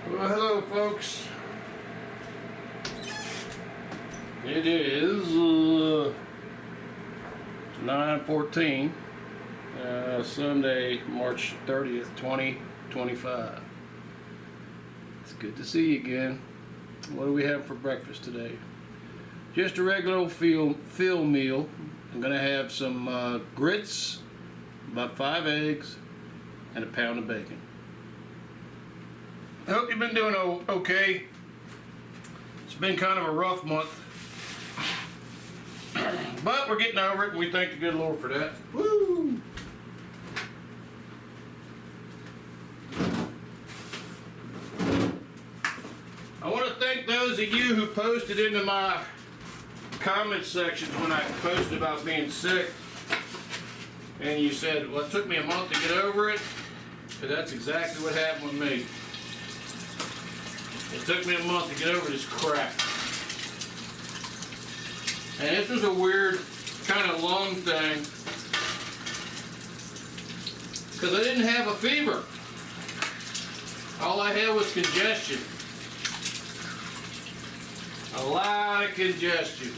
Well, hello, folks. It is 9/14, Sunday, March 30th, 2025. It's good to see you again. What do we have for breakfast today? Just a regular old fill meal. I'm gonna have some grits, about 5 eggs, and a pound of bacon. I hope you've been doing okay. It's been kind of a rough month, but we're getting over it, and we thank the good Lord for that. Woo! I want to thank those of you who posted into my comment sections when I posted about being sick, and you said, well, it took me a month to get over it, but that's exactly what happened with me. It took me a month to get over this crap. And this was a weird kind of lung thing, because I didn't have a fever. All I had was congestion. A lot of congestion.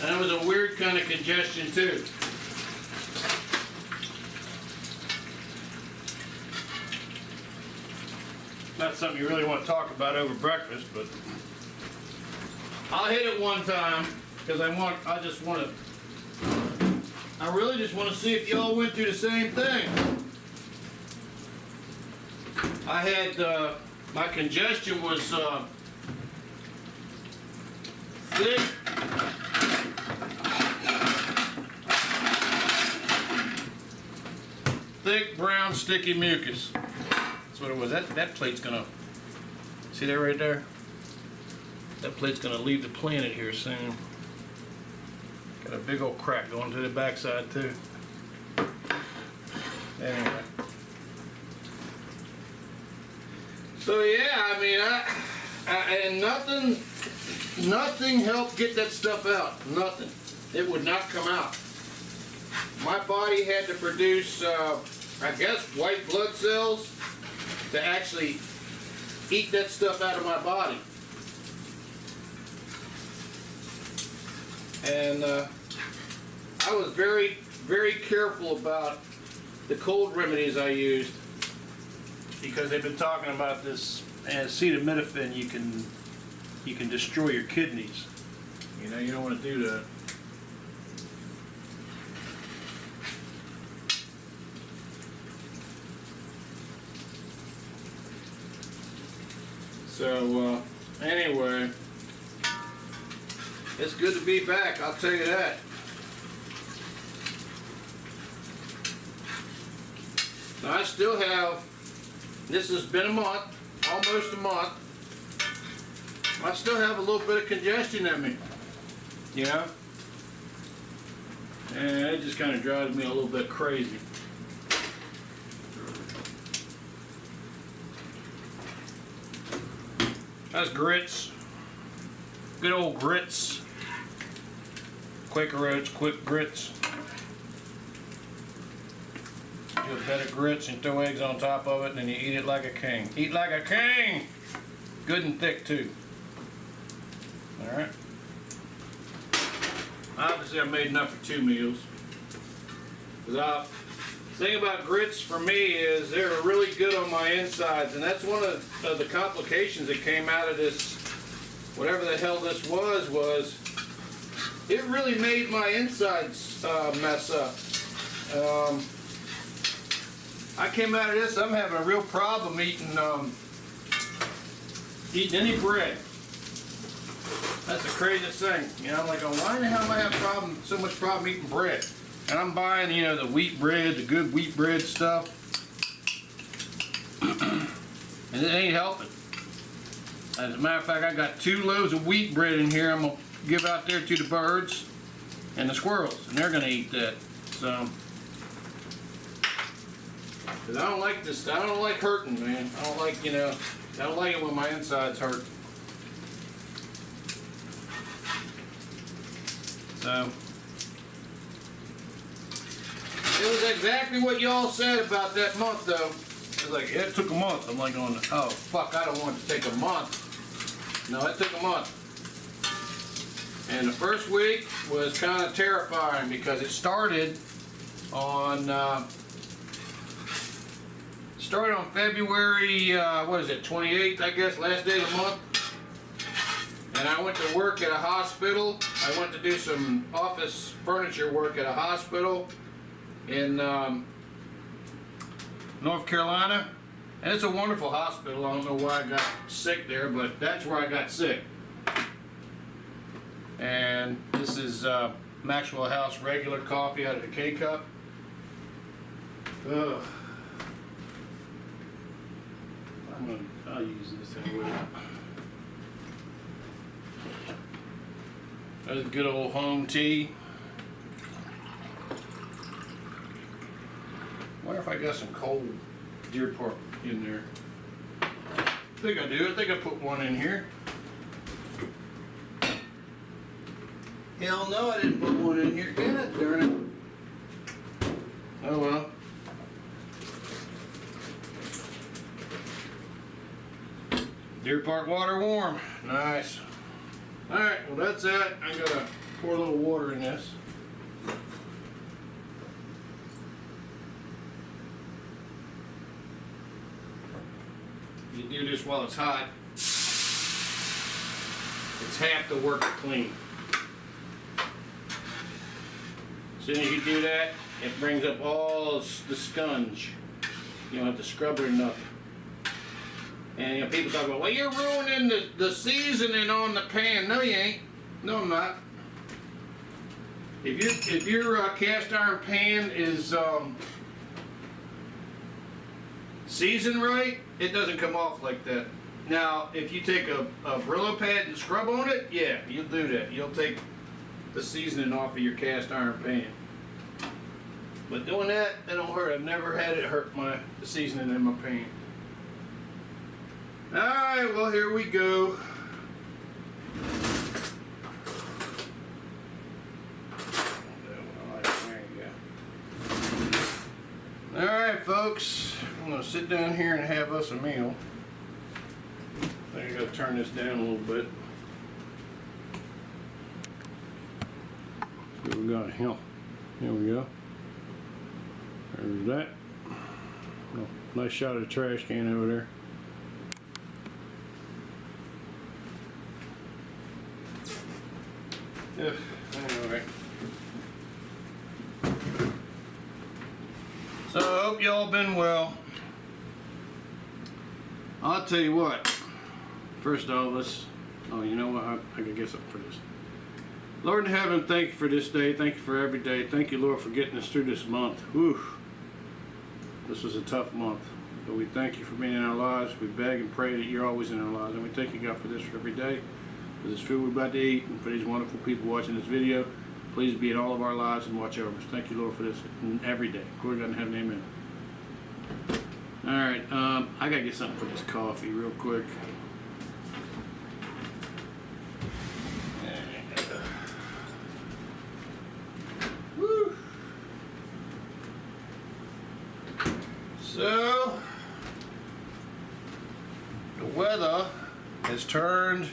And it was a weird kind of congestion too. Not something you really want to talk about over breakfast, but I'll hit it one time because I really just want to see if y'all went through the same thing. I had my congestion was thick, brown, sticky mucus. That's what it was. That plate's gonna, see that right there? That plate's gonna leave the planet here soon. Got a big old crack going to the backside too. Anyway. So yeah, I mean, and nothing helped get that stuff out. Nothing. It would not come out. My body had to produce, I guess, white blood cells to actually eat that stuff out of my body. And I was very, very careful about the cold remedies I used, because they've been talking about this acetaminophen. You can destroy your kidneys. You know, you don't want to do that. So, anyway, it's good to be back, I'll tell you that. Now, I still have, this has been a month, almost a month, I still have a little bit of congestion in me, you know? And it just kind of drives me a little bit crazy. That's grits. Good old grits. Quaker Oats, quick grits. Do a bed of grits and throw eggs on top of it, and then you eat it like a king. Eat like a king! Good and thick too. Alright. Obviously I made enough for 2 meals. The thing about grits for me is they're really good on my insides, and that's one of the complications that came out of this, whatever the hell this was it really made my insides mess up. I came out of this, I'm having a real problem eating any bread. That's the craziest thing. You know, I'm like, why the hell am I having so much problem eating bread? And I'm buying, you know, the wheat bread, the good wheat bread stuff. And it ain't helping. As a matter of fact, I got 2 loaves of wheat bread in here I'm going to give out there to the birds and the squirrels. And they're going to eat that. So, because I don't like this. I don't like hurting, man. I don't like, you know, I don't like it when my insides hurt. So, it was exactly what y'all said about that month, though. It's like, it took a month. I'm like going, oh fuck, I don't want it to take a month. No, it took a month. And the first week was kind of terrifying because it started on February, what is it, 28th, I guess, last day of the month. And I went to work at a hospital. I went to do some office furniture work at a hospital in North Carolina. And it's a wonderful hospital. I don't know why I got sick there, but that's where I got sick. And this is Maxwell House regular coffee out of the K-Cup. Ugh. I'll use this anyway. That's a good old home tea. Wonder if I got some cold Deer Park in there. I think I do. I think I put one in here. Hell no, I didn't put one in here. God darn it. Oh well. Deer Park water warm. Nice. Alright, well that's it. I'm gonna pour a little water in this. You do this while it's hot. It's half the work to clean. As soon as you do that, it brings up all the sponge. You don't have to scrub it or nothing. And you know, people talk about, well, you're ruining the seasoning on the pan. No, you ain't. No, I'm not. If your cast iron pan is seasoned right, it doesn't come off like that. Now, if you take a Brillo pad and scrub on it, yeah, you'll do that. You'll take the seasoning off of your cast iron pan. But doing that, it don't hurt. I've never had it hurt the seasoning in my pan. Alright, well here we go. Alright folks, I'm going to sit down here and have us a meal. I think I got to turn this down a little bit. So we got here. Here we go. There's that. Oh, nice shot of the trash can over there. Yeah, anyway. So I hope y'all been well. I'll tell you what. First off, oh, you know what? I gotta get something for this. Lord in heaven, thank you for this day. Thank you for every day. Thank you, Lord, for getting us through this month. Whew. This was a tough month. But we thank you for being in our lives. We beg and pray that you're always in our lives. And we thank you, God, for this for every day. For this food we're about to eat, and for these wonderful people watching this video. Please be in all of our lives and watch over us. Thank you, Lord, for this every day. Glory to God in heaven, amen. Alright, I gotta get something for this coffee real quick. Woo. So, the weather has turned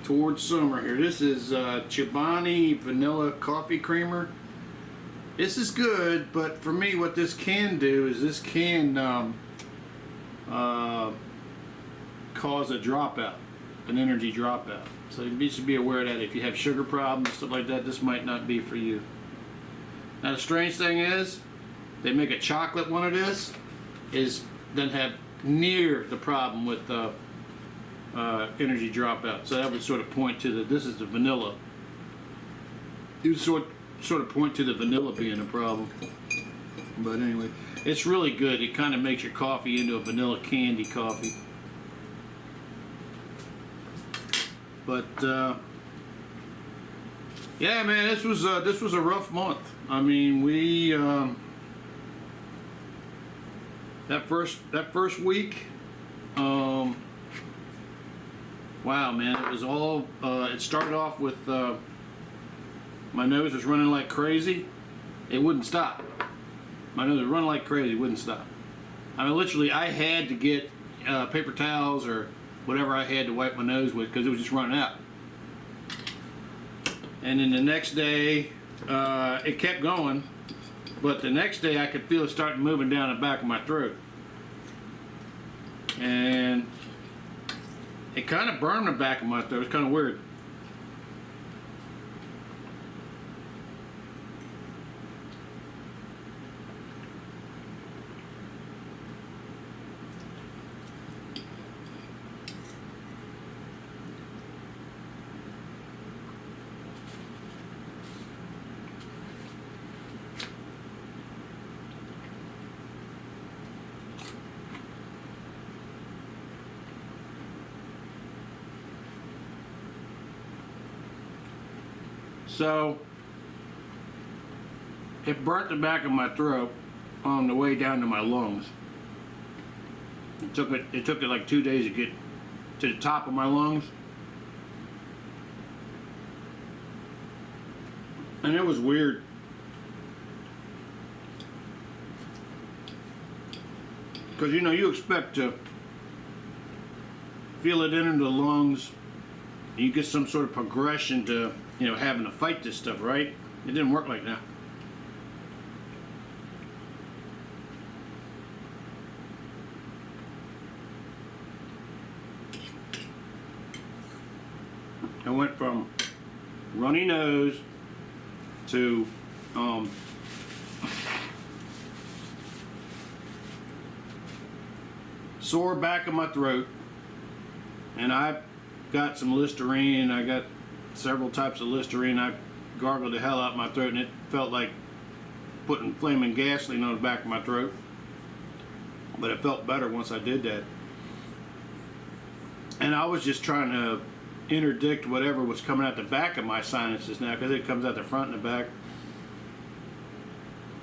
towards summer here. This is Chobani Vanilla Coffee Creamer. This is good, but for me what this can do is this can cause a dropout, an energy dropout. So you should be aware of that. If you have sugar problems, stuff like that, this might not be for you. Now the strange thing is, they make a chocolate one of this, doesn't have near the problem with energy dropout. So that would sort of point to this is the vanilla. It would sort of point to the vanilla being a problem. But anyway, it's really good. It kind of makes your coffee into a vanilla candy coffee. But yeah, man, this was a rough month. I mean, we that first week. Wow, man, it was all, it started off with, my nose was running like crazy. It wouldn't stop. My nose was running like crazy, wouldn't stop. I mean, literally, I had to get paper towels or whatever I had to wipe my nose with because it was just running out. And then the next day, it kept going, but the next day I could feel it starting moving down the back of my throat. And it kind of burned the back of my throat. It was kind of weird. So it burnt the back of my throat on the way down to my lungs. It took it like 2 days to get to the top of my lungs. And it was weird. Because you know, you expect to feel it enter the lungs, and you get some sort of progression to, you know, having to fight this stuff, right? It didn't work like that. I went from runny nose to sore back of my throat, and I got some Listerine. I got several types of Listerine. I gargled the hell out my throat, and it felt like putting flaming gasoline on the back of my throat. But it felt better once I did that. And I was just trying to interdict whatever was coming out the back of my sinuses now, because it comes out the front and the back.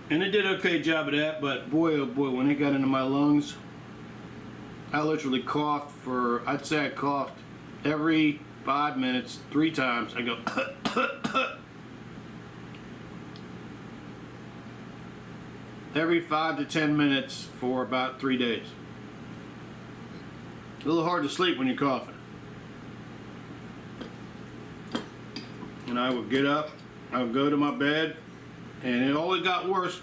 And it did an okay job of that, but boy, oh boy, when it got into my lungs, I literally coughed for, I'd say I coughed every 5 minutes, 3 times. I go, every 5 to 10 minutes for about 3 days. A little hard to sleep when you're coughing. And I would get up, I would go to my bed, and it always got worse.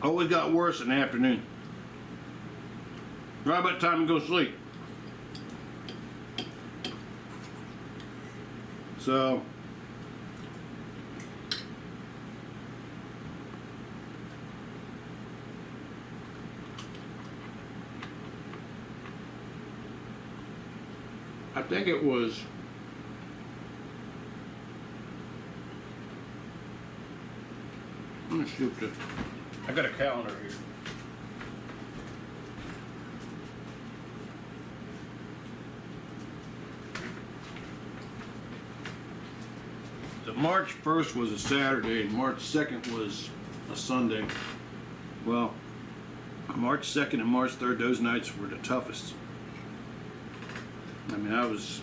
Always got worse in the afternoon. Right about time to go to sleep. So I think it was I'm gonna shoot the I got a calendar here. So March 1st was a Saturday and March 2nd was a Sunday. Well, March 2nd and March 3rd, those nights were the toughest. I mean, I was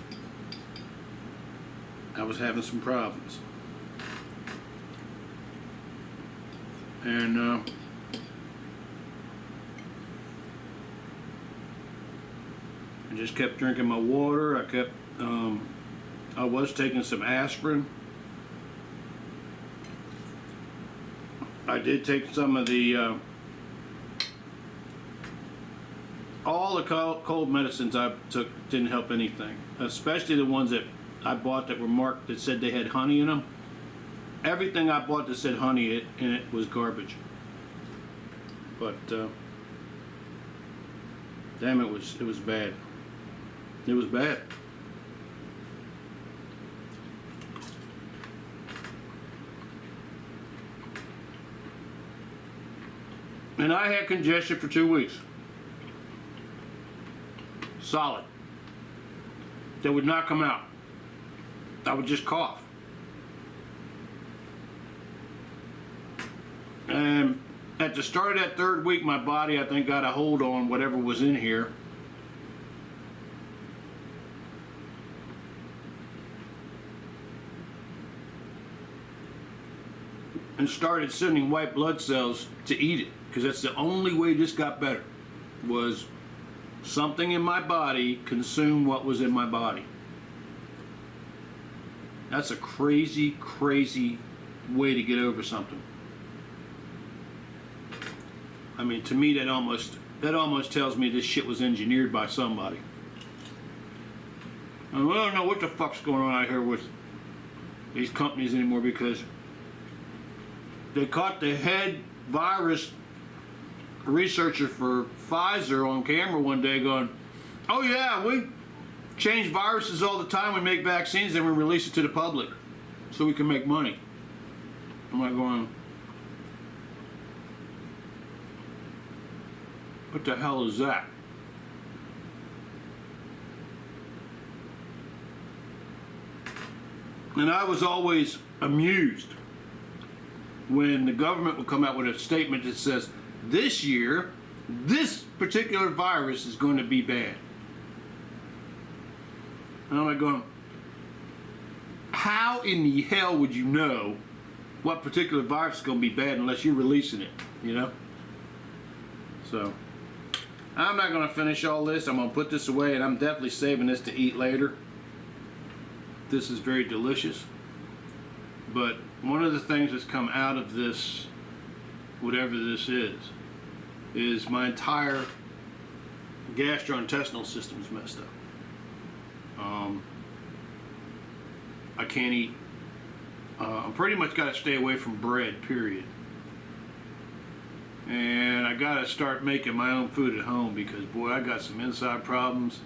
having some problems. And I just kept drinking my water. I was taking some aspirin. I did take some of the all the cold medicines I took didn't help anything, especially the ones that I bought that were marked that said they had honey in them. Everything I bought that said honey in it was garbage. But damn, it was bad. It was bad. And I had congestion for 2 weeks. Solid. That would not come out. I would just cough. And at the start of that 3rd week, my body, I think, got a hold on whatever was in here. and started sending white blood cells to eat it, because that's the only way this got better, was something in my body consumed what was in my body. That's a crazy, crazy way to get over something. I mean, to me, that almost tells me this shit was engineered by somebody. And I don't know what the fuck's going on out here with these companies anymore, because they caught the head virus researcher for Pfizer on camera one day going, "Oh yeah, we change viruses all the time. We make vaccines and we release it to the public so we can make money." I'm like going, what the hell is that? And I was always amused when the government would come out with a statement that says, this year, this particular virus is going to be bad. And I'm like going, how in the hell would you know what particular virus is going to be bad unless you're releasing it, you know? So, I'm not going to finish all this. I'm going to put this away, and I'm definitely saving this to eat later. This is very delicious. But one of the things that's come out of this, whatever this is my entire gastrointestinal system is messed up. I can't eat. I pretty much got to stay away from bread, period. And I got to start making my own food at home, because boy, I got some inside problems.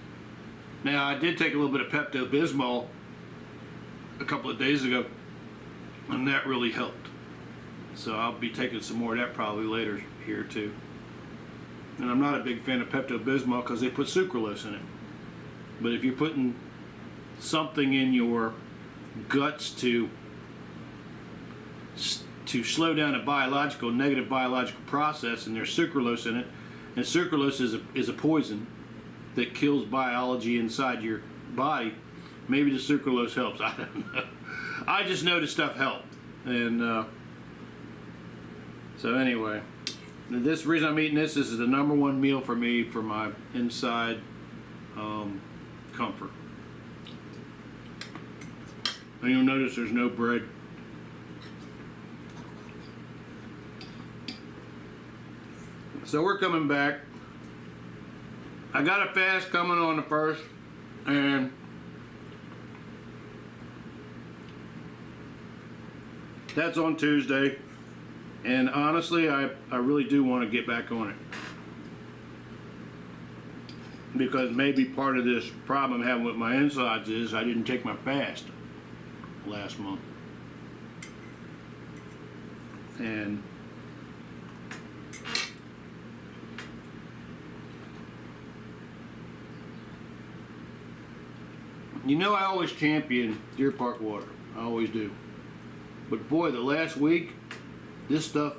Now, I did take a little bit of Pepto-Bismol a couple of days ago, and that really helped. So I'll be taking some more of that probably later here too. And I'm not a big fan of Pepto-Bismol because they put sucralose in it. But if you're putting something in your guts to slow down a negative biological process, and there's sucralose in it, and sucralose is a poison that kills biology inside your body, maybe the sucralose helps. I don't know. I just know the stuff helped. And so anyway, this reason I'm eating this is the number one meal for me for my inside comfort. And you'll notice there's no bread. So we're coming back. I got a fast coming on the 1st, and that's on Tuesday. And honestly, I really do want to get back on it, because maybe part of this problem I'm having with my insides is I didn't take my fast last month. And you know, I always champion Deer Park water. I always do. But boy, the last week, this stuff,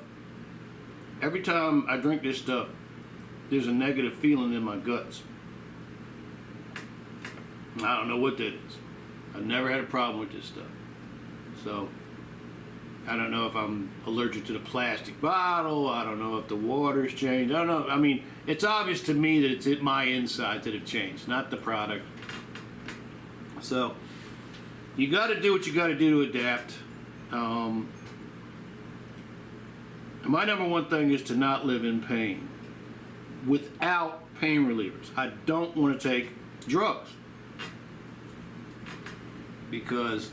every time I drink this stuff, there's a negative feeling in my guts. I don't know what that is. I've never had a problem with this stuff. So, I don't know if I'm allergic to the plastic bottle. I don't know if the water's changed. I don't know. I mean, it's obvious to me that it's my insides that have changed, not the product. So, you got to do what you got to do to adapt. My number one thing is to not live in pain without pain relievers. I don't want to take drugs, because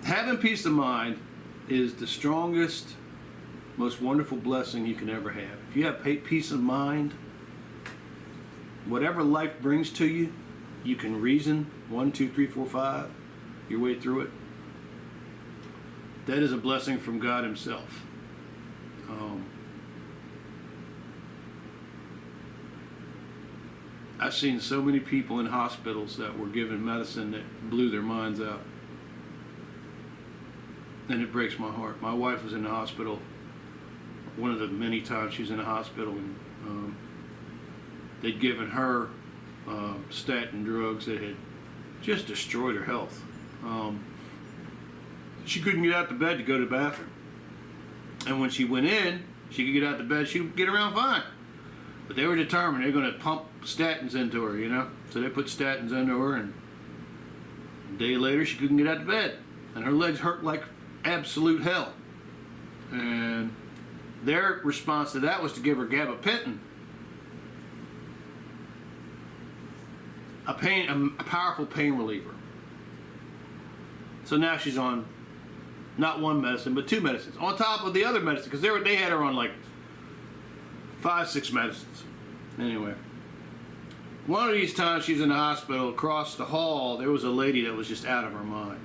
having peace of mind is the strongest, most wonderful blessing you can ever have. If you have peace of mind, whatever life brings to you, you can reason 1, 2, 3, 4, 5 your way through it. That is a blessing from God Himself. I've seen so many people in hospitals that were given medicine that blew their minds out. And it breaks my heart. My wife was in the hospital, one of the many times she was in the hospital, and they'd given her statin drugs that had just destroyed her health. she couldn't get out the bed to go to the bathroom. And when she went in, she could get out the bed, she would get around fine. But they were determined they're going to pump statins into her, you know? So they put statins into her, and a day later she couldn't get out of bed. And her legs hurt like absolute hell. And their response to that was to give her gabapentin, a powerful pain reliever. So now she's on not one medicine, but 2 medicines, on top of the other medicine, because they had her on like 5, 6 medicines. Anyway, one of these times she's in the hospital, across the hall, there was a lady that was just out of her mind.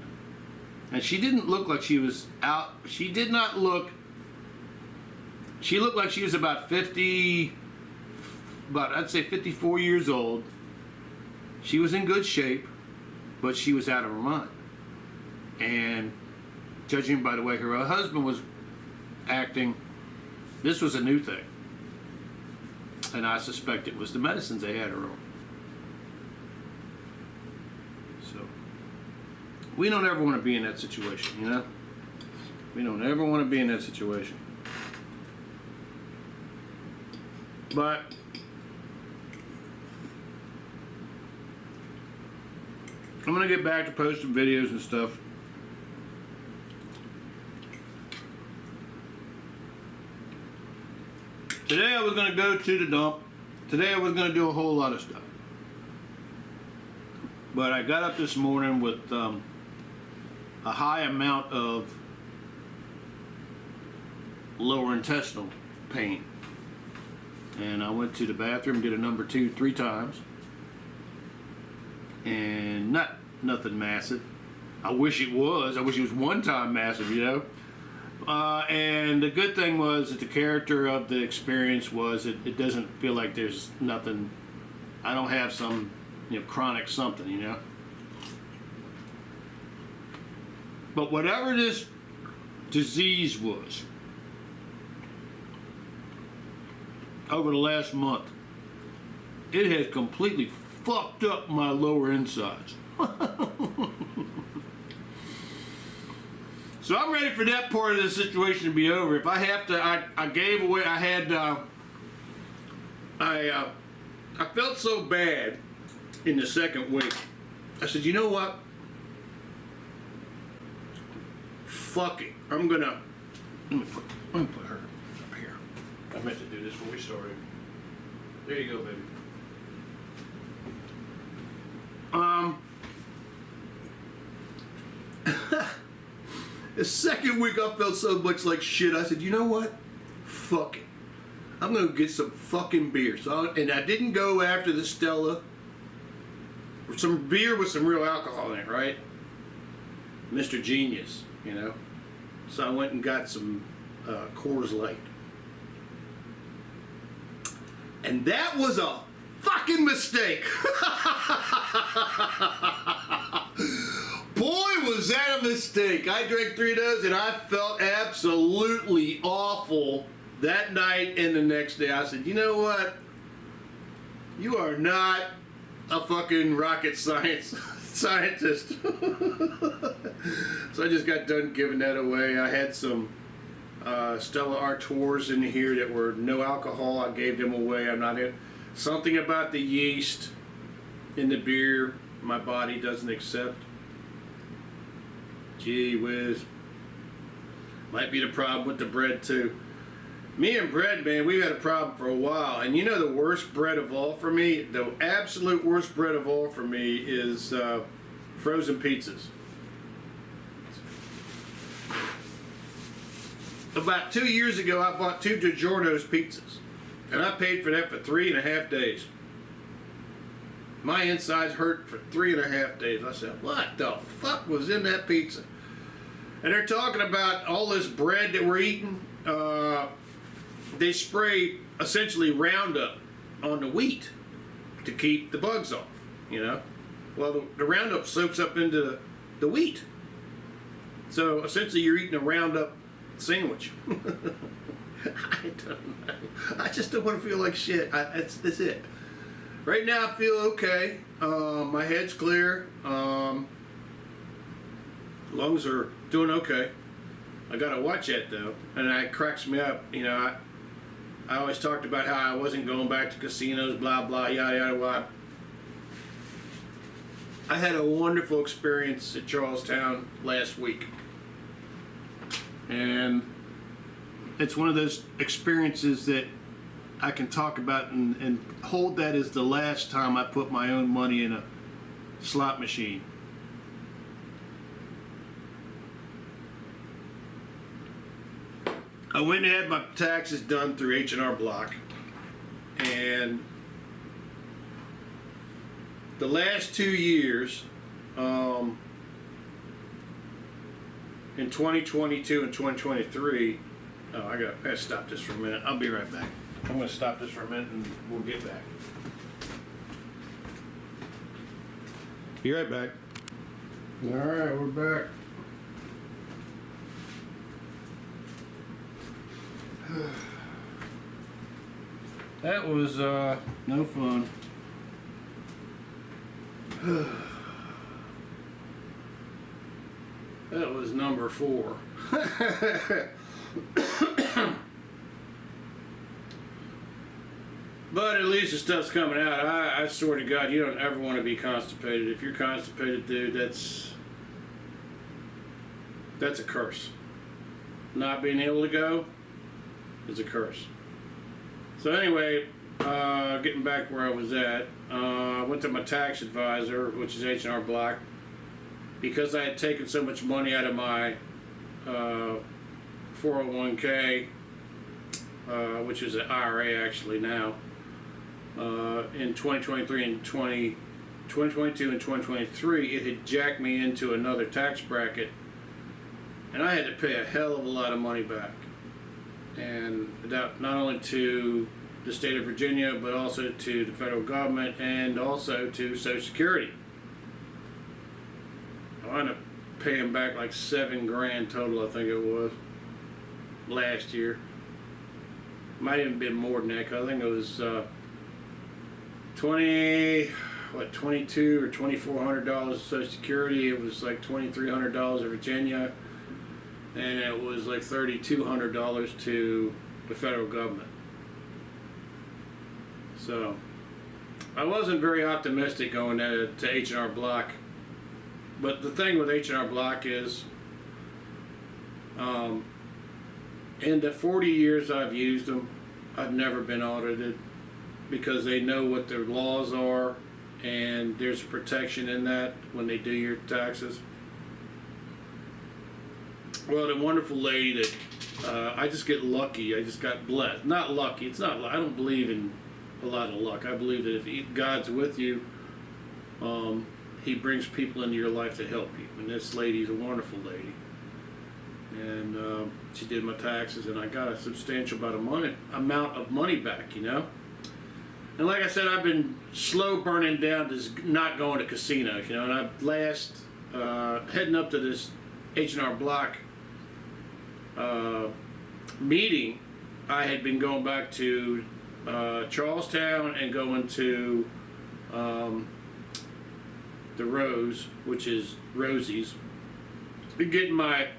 And she didn't look like she was out. She did not look. She looked like she was about 50, I'd say 54 years old. She was in good shape, but she was out of her mind. And judging by the way her husband was acting, this was a new thing. And I suspect it was the medicines they had her on. So, we don't ever want to be in that situation, you know? We don't ever want to be in that situation. But I'm going to get back to posting videos and stuff. Today I was going to go to the dump. Today I was going to do a whole lot of stuff. But I got up this morning with a high amount of lower intestinal pain. And I went to the bathroom, did a number 2 3 times. And nothing massive. I wish it was. I wish it was one time massive, you know. And the good thing was that the character of the experience was it doesn't feel like there's nothing. I don't have some, you know, chronic something, you know. But whatever this disease was, over the last month, it has completely fucked up my lower insides. So I'm ready for that part of the situation to be over. If I have to, I gave away, I felt so bad in the second week. I said, you know what? Fuck it. Let me put her up here. I meant to do this when we started. There you go, baby. The second week I felt so much like shit. I said, you know what? Fuck it. I'm gonna get some fucking beer. And I didn't go after the Stella. Some beer with some real alcohol in it, right? Mr. Genius, you know. So I went and got some Coors Light. And that was a fucking mistake. Boy, was that a mistake. I drank 3 of those and I felt absolutely awful that night and the next day. I said, you know what? You are not a fucking rocket scientist. So I just got done giving that away. I had some Stella Artois in here that were no alcohol. I gave them away. I'm not in. Something about the yeast in the beer my body doesn't accept. Gee whiz. Might be the problem with the bread too. Me and bread, man, we've had a problem for a while. And you know the worst bread of all for me? The absolute worst bread of all for me is frozen pizzas. About 2 years ago, I bought 2 DiGiorno's pizzas. And I paid for that for 3.5 days. My insides hurt for 3.5 days. I said, what the fuck was in that pizza? And they're talking about all this bread that we're eating. They spray essentially Roundup on the wheat to keep the bugs off, you know? Well, the Roundup soaks up into the wheat. So essentially you're eating a Roundup sandwich. I don't know. I just don't want to feel like shit. That's it. Right now I feel okay. My head's clear. Lungs are doing okay. I gotta watch that though, and it cracks me up. You know, I always talked about how I wasn't going back to casinos, blah blah, yada yada. Blah. I had a wonderful experience at Charlestown last week, and it's one of those experiences that I can talk about and hold that as the last time I put my own money in a slot machine. I went and had my taxes done through H&R Block, and the last 2 years, in 2022 and 2023, I gotta stop this for a minute. I'll be right back. I'm gonna stop this for a minute and we'll get back. Be right back. All right, we're back. That was no fun. That was number 4. But at least the stuff's coming out. I swear to God, you don't ever want to be constipated. If you're constipated, dude, that's a curse. Not being able to go is a curse. So anyway, getting back where I was at, I went to my tax advisor, which is H&R Block, because I had taken so much money out of my 401k, which is an IRA actually now, in 2023 and 2022 and 2023, it had jacked me into another tax bracket, and I had to pay a hell of a lot of money back. And that not only to the state of Virginia, but also to the federal government and also to Social Security. I wound up paying back like $7,000 total, I think it was, last year. Might even been more than that, 'cause I think it was $22 or $2,400 Social Security. It was like $2,300 in Virginia, and it was like $3,200 to the federal government. So I wasn't very optimistic going to H&R Block, but the thing with H&R Block is, in the 40 years I've used them, I've never been audited, because they know what their laws are, and there's a protection in that when they do your taxes. Well, the wonderful lady that I just get lucky. I just got blessed. Not lucky. It's not. I don't believe in a lot of luck. I believe that if God's with you, He brings people into your life to help you. And this lady's a wonderful lady, and she did my taxes, and I got a substantial amount of money back. You know. And like I said, I've been slow burning down to not going to casinos. You know, and I heading up to this H&R Block meeting, I had been going back to Charlestown and going to the Rose, which is Rosie's, and getting my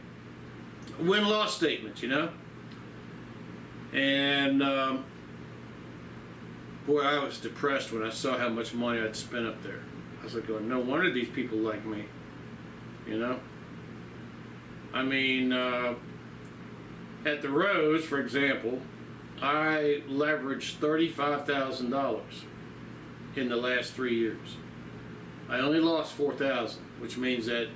win-loss statements, you know. And boy, I was depressed when I saw how much money I'd spent up there. I was like, going, no wonder these people like me, you know. I mean, at the Rose, for example, I leveraged $35,000 in the last 3 years. I only lost $4,000, which means that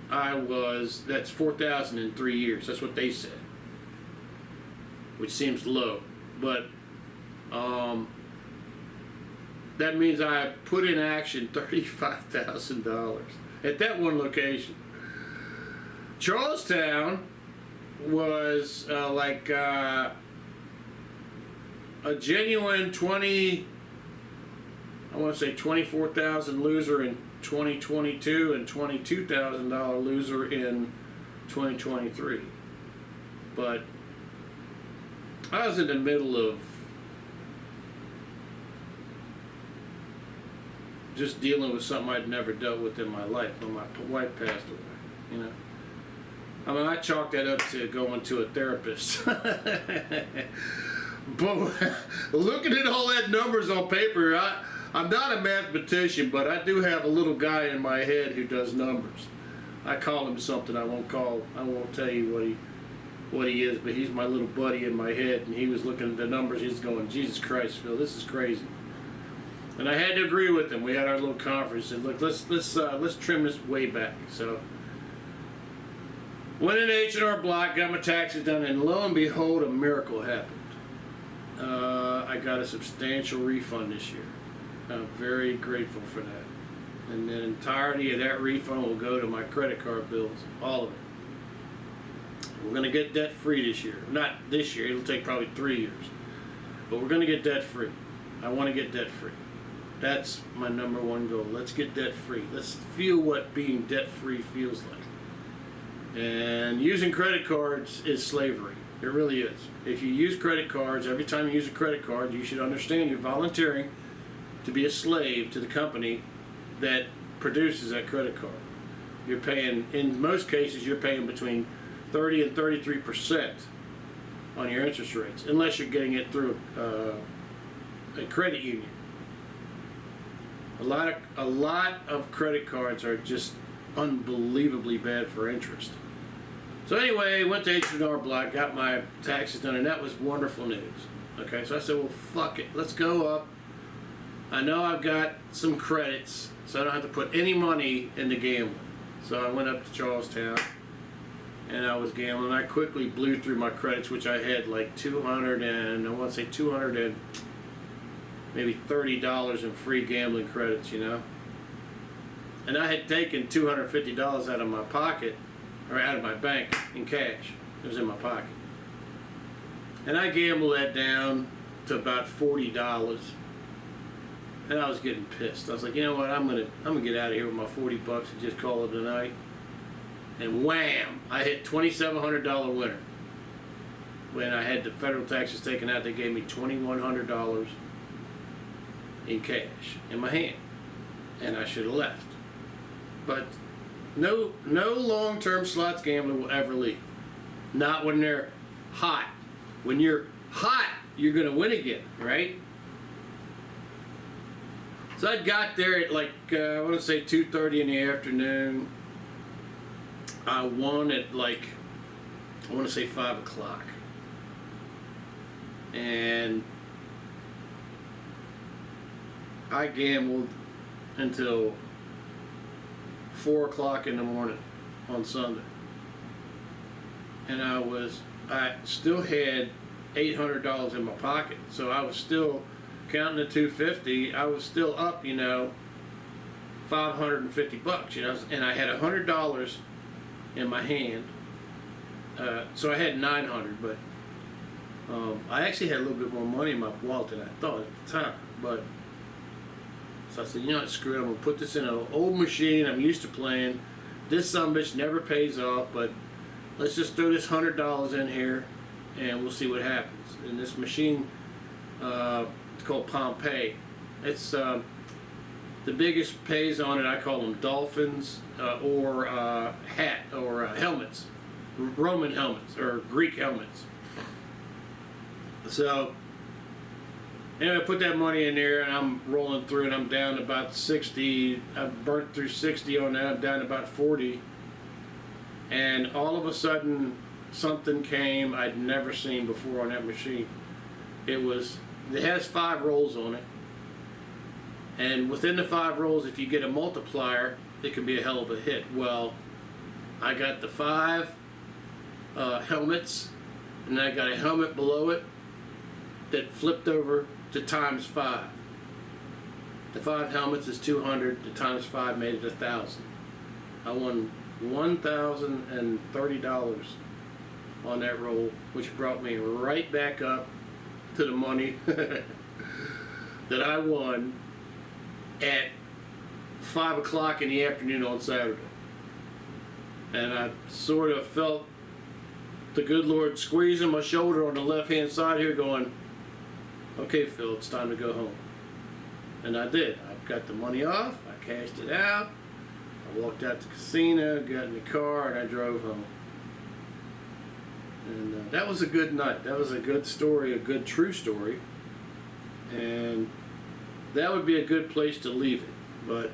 that's $4,000 in 3 years. That's what they said, which seems low, but that means I put in action $35,000 at that one location. Charlestown was like a genuine 24,000 loser in 2022 and $22,000 loser in 2023. But I was in the middle of just dealing with something I'd never dealt with in my life when my wife passed away, you know. I mean, I chalked that up to going to a therapist. But looking at all that numbers on paper, I'm not a mathematician, but I do have a little guy in my head who does numbers. I call him something I won't tell you what he is, but he's my little buddy in my head, and he was looking at the numbers, he's going, Jesus Christ, Phil, this is crazy. And I had to agree with him. We had our little conference, and look, let's trim this way back. So went in H&R Block, got my taxes done, and lo and behold, a miracle happened. I got a substantial refund this year. I'm very grateful for that. And the entirety of that refund will go to my credit card bills, all of it. We're going to get debt free this year. Not this year, it'll take probably 3 years. But we're going to get debt free. I want to get debt free. That's my number one goal. Let's get debt free. Let's feel what being debt free feels like. And using credit cards is slavery. It really is. If you use credit cards, every time you use a credit card, you should understand you're volunteering to be a slave to the company that produces that credit card. You're paying, in most cases, you're paying between 30 and 33% on your interest rates, unless you're getting it through a credit union. A lot of credit cards are just unbelievably bad for interest. So anyway, went to H&R Block, got my taxes done, and that was wonderful news. Okay, so I said, well, fuck it, let's go up. I know I've got some credits, so I don't have to put any money into gambling. So I went up to Charlestown, and I was gambling. I quickly blew through my credits, which I had like $200 and maybe $30 in free gambling credits, you know. And I had taken $250 out of my pocket, or out of my bank in cash. It was in my pocket. And I gambled that down to about $40. And I was getting pissed. I was like, you know what, I'm gonna get out of here with my $40 and just call it a night. And wham! I hit $2,700 winner. When I had the federal taxes taken out, they gave me $2,100 in cash in my hand. And I should have left. But no long-term slots gambling will ever leave. Not when they're hot. When you're hot, you're gonna win again, right? So I got there at like, I want to say 2:30 in the afternoon. I won at like, I want to say 5 o'clock. And I gambled until 4 o'clock in the morning on Sunday. And I still had $800 in my pocket. So I was still counting the 250, I was still up, you know, $550, you know, and I had $100 in my hand. So I had 900, but I actually had a little bit more money in my wallet than I thought at the time. But so I said, you know what, screw it, I'm gonna put this in an old machine I'm used to playing. This sumbitch never pays off, but let's just throw this $100 in here, and we'll see what happens. And this machine, it's called Pompeii. It's the biggest pays on it. I call them dolphins or helmets, Roman helmets or Greek helmets. So anyway, I put that money in there, and I'm rolling through, and I'm down to about 60. I burnt through 60 on that. I'm down to about 40, and all of a sudden, something came I'd never seen before on that machine. It has 5 rolls on it, and within the 5 rolls, if you get a multiplier, it can be a hell of a hit. Well, I got the 5 helmets, and I got a helmet below it that flipped over to times 5. The 5 helmets is 200. The times 5 made it 1,000. I won $1,030 on that roll, which brought me right back up to the money that I won at 5 o'clock in the afternoon on Saturday. And I sort of felt the good Lord squeezing my shoulder on the left-hand side here going, okay, Phil, it's time to go home. And I did. I got the money off, I cashed it out, I walked out to the casino, got in the car, and I drove home. And that was a good night. That was a good story, a good true story. And that would be a good place to leave it. But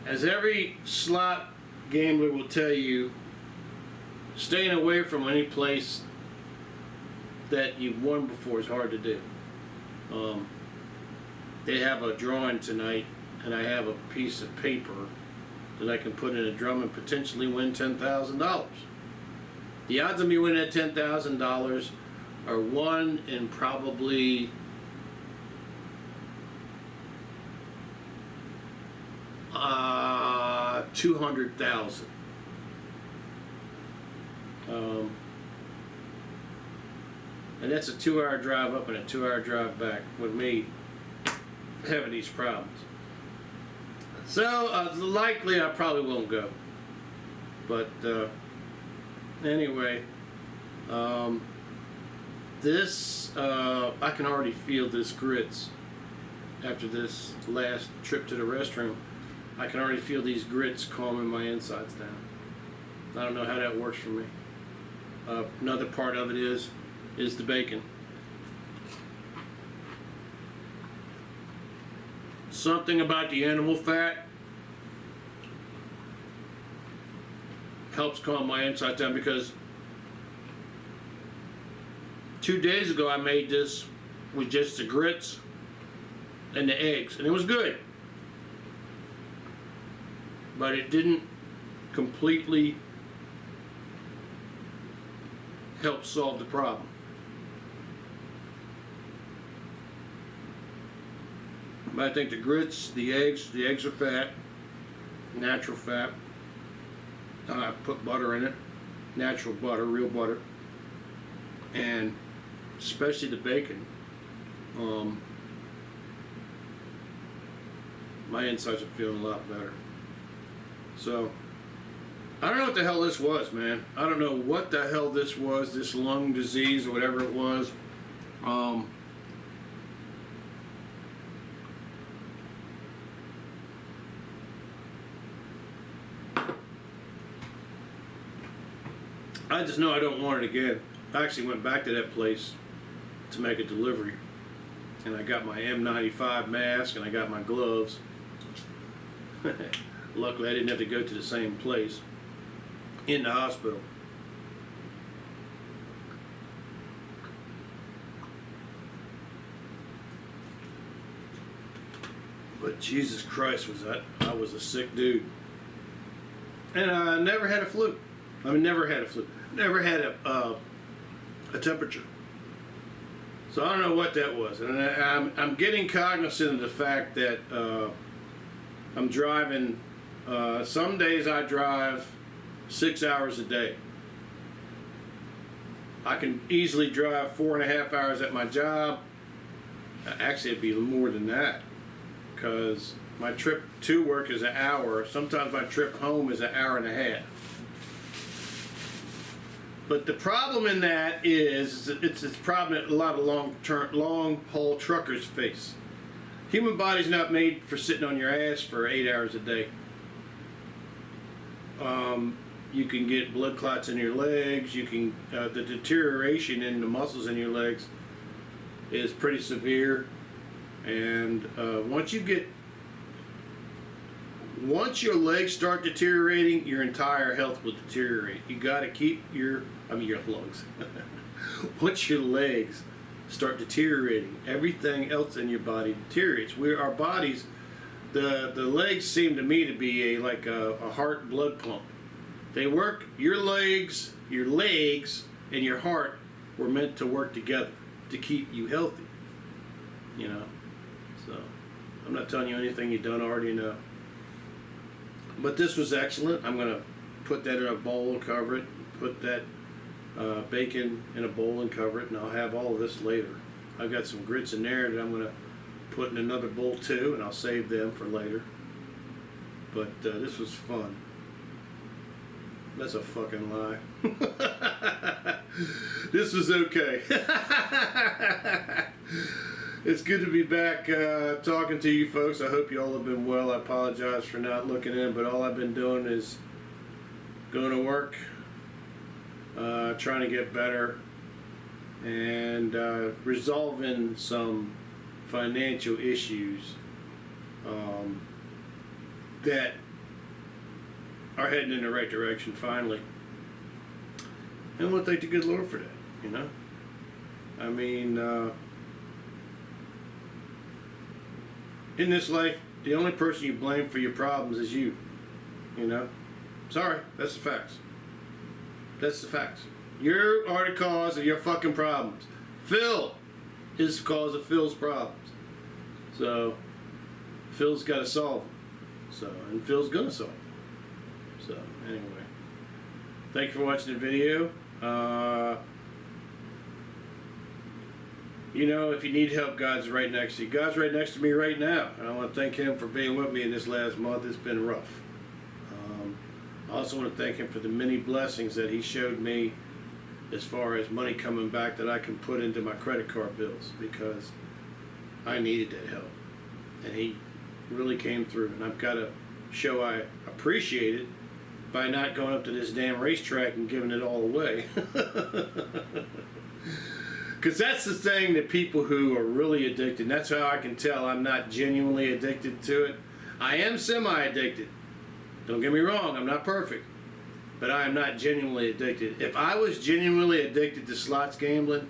as every slot gambler will tell you, staying away from any place that you've won before is hard to do. They have a drawing tonight, and I have a piece of paper that I can put in a drum and potentially win $10,000. The odds of me winning that $10,000 are 1 in probably 200,000. And that's a 2-hour drive up and a 2-hour drive back with me having these problems. So likely I probably won't go. But anyway, this I can already feel this grits after this last trip to the restroom. I can already feel these grits calming my insides down. I don't know how that works for me. Another part of it is the bacon. Something about the animal fat helps calm my insides down, because 2 days ago I made this with just the grits and the eggs, and it was good, but it didn't completely help solve the problem. But I think the grits, the eggs are fat, natural fat. I put butter in it, natural butter, real butter, and especially the bacon. My insides are feeling a lot better. So, I don't know what the hell this was, man. I don't know what the hell this was, this lung disease or whatever it was. I just know I don't want it again. I actually went back to that place to make a delivery, and I got my M95 mask and I got my gloves. Luckily I didn't have to go to the same place in the hospital. But Jesus Christ, I was a sick dude. And I never had a flu. I mean, never had a flu. Never had a temperature. So I don't know what that was. And I'm getting cognizant of the fact that I'm driving. Some days I drive 6 hours a day. I can easily drive 4.5 hours at my job. Actually, it'd be more than that, because my trip to work is an hour. Sometimes my trip home is an hour and a half. But the problem in that is, it's a problem that a lot of long haul truckers face. Human body's not made for sitting on your ass for 8 hours a day. You can get blood clots in your legs. You can the deterioration in the muscles in your legs is pretty severe, and once your legs start deteriorating, your entire health will deteriorate. You got to keep your lungs. Once your legs start deteriorating, everything else in your body deteriorates. Our bodies, the legs seem to me to be like a heart blood pump. They work. Your legs, and your heart were meant to work together to keep you healthy. You know, so I'm not telling you anything you don't already know. But this was excellent. I'm gonna put that in a bowl and cover it. Put that bacon in a bowl and cover it, and I'll have all of this later. I've got some grits in there that I'm gonna put in another bowl too, and I'll save them for later. But this was fun. That's a fucking lie. This was okay. It's good to be back talking to you folks. I hope you all have been well. I apologize for not looking in, but all I've been doing is going to work, trying to get better, and resolving some financial issues that are heading in the right direction finally. And we'll thank the good Lord for that, you know? I mean, in this life, the only person you blame for your problems is you, you know? Sorry, that's the facts. That's the facts. You are the cause of your fucking problems. Phil is the cause of Phil's problems. So, Phil's got to solve them. So, and Phil's gonna solve them. So, anyway. Thank you for watching the video. You know, if you need help, God's right next to you. God's right next to me right now. And I want to thank Him for being with me in this last month. It's been rough. I also want to thank Him for the many blessings that He showed me as far as money coming back that I can put into my credit card bills, because I needed that help. And He really came through. And I've got to show I appreciate it by not going up to this damn racetrack and giving it all away. Because that's the thing that people who are really addicted, and that's how I can tell I'm not genuinely addicted to it. I am semi-addicted. Don't get me wrong, I'm not perfect. But I am not genuinely addicted. If I was genuinely addicted to slots gambling,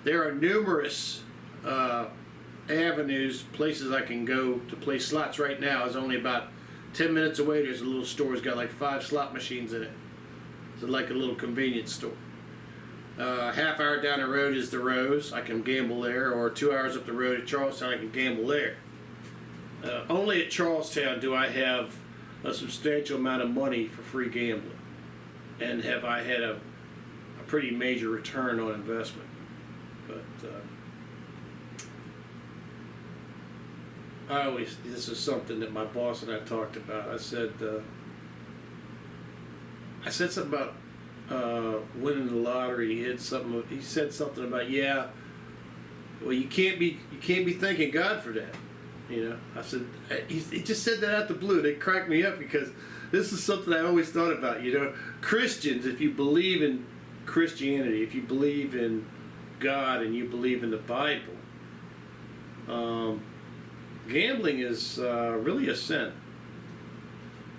there are numerous avenues, places I can go to play slots right now. It's only about 10 minutes away. There's a little store. It's got like 5 slot machines in it. It's like a little convenience store. Half hour down the road is the Rose. I can gamble there. Or 2 hours up the road at Charlestown, I can gamble there. Only at Charlestown do I have a substantial amount of money for free gambling. And have I had a pretty major return on investment. But this is something that my boss and I talked about. I said something about winning the lottery. He said something about, yeah, well, you can't be thanking God for that, you know. I said, he just said that out the blue. It cracked me up, because this is something I always thought about, you know. Christians, if you believe in Christianity, if you believe in God and you believe in the Bible, gambling is really a sin.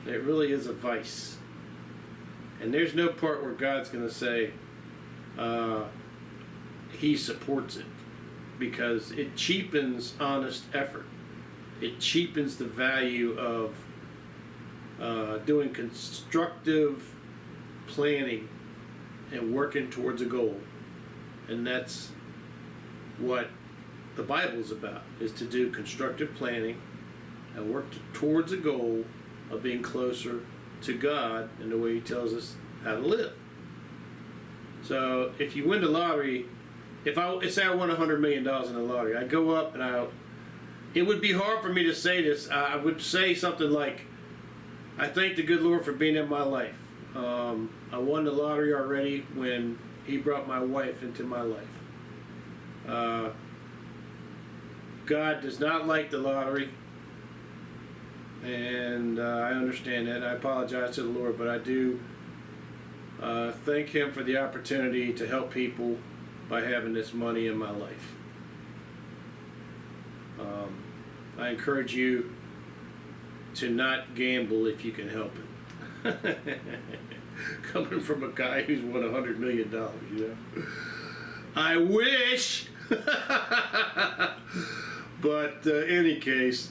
It really is a vice. And there's no part where God's going to say He supports it, because it cheapens honest effort. It cheapens the value of doing constructive planning and working towards a goal. And that's what the Bible's about, is to do constructive planning and work towards a goal of being closer to God in the way He tells us how to live. So if you win the lottery, say I won $100 million in the lottery, I go up and it would be hard for me to say this. I would say something like, I thank the good Lord for being in my life. I won the lottery already when He brought my wife into my life. God does not like the lottery, and I understand that. I apologize to the Lord, but I do thank Him for the opportunity to help people by having this money in my life. I encourage you to not gamble if you can help it. Coming from a guy who's won $100 million, you know. I wish! But any case,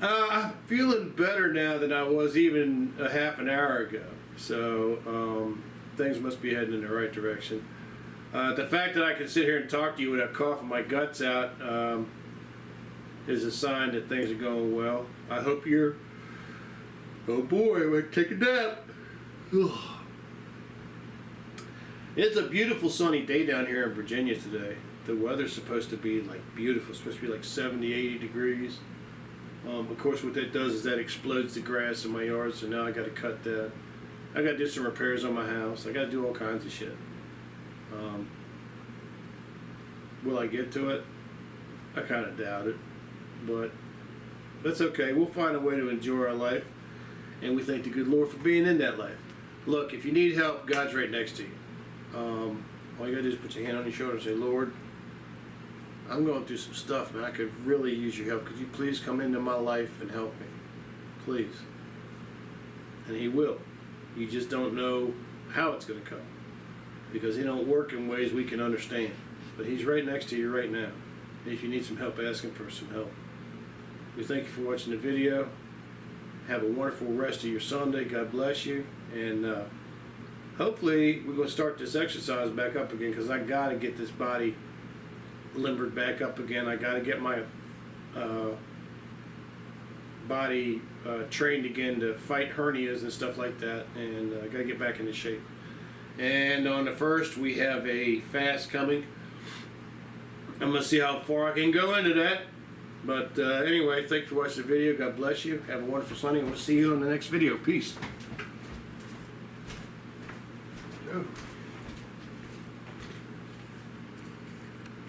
I'm feeling better now than I was even a half an hour ago. So things must be heading in the right direction. The fact that I can sit here and talk to you without coughing my guts out is a sign that things are going well. I hope you're... Oh boy, I'm going to take a nap. Ugh. It's a beautiful sunny day down here in Virginia today. The weather's supposed to be like beautiful. It's supposed to be like 70, 80 degrees. Of course, what that does is that explodes the grass in my yard, so now I got to cut that. I got to do some repairs on my house. I got to do all kinds of shit. Will I get to it? I kind of doubt it, but that's okay. We'll find a way to enjoy our life, and we thank the good Lord for being in that life. Look, if you need help, God's right next to you. All you gotta do is put your hand on your shoulder and say, Lord, I'm going through some stuff, man. I could really use your help. Could you please come into my life and help me? Please. And He will. You just don't know how it's going to come, because He don't work in ways we can understand. But He's right next to you right now. And if you need some help, ask Him for some help. We thank you for watching the video. Have a wonderful rest of your Sunday. God bless you. And hopefully we're going to start this exercise back up again, because I got to get this body limbered back up again. I got to get my body trained again to fight hernias and stuff like that, and I got to get back into shape. And on the 1st, we have a fast coming. I'm going to see how far I can go into that. But anyway, thanks for watching the video. God bless you. Have a wonderful Sunday, and we'll see you on the next video. Peace. Oh.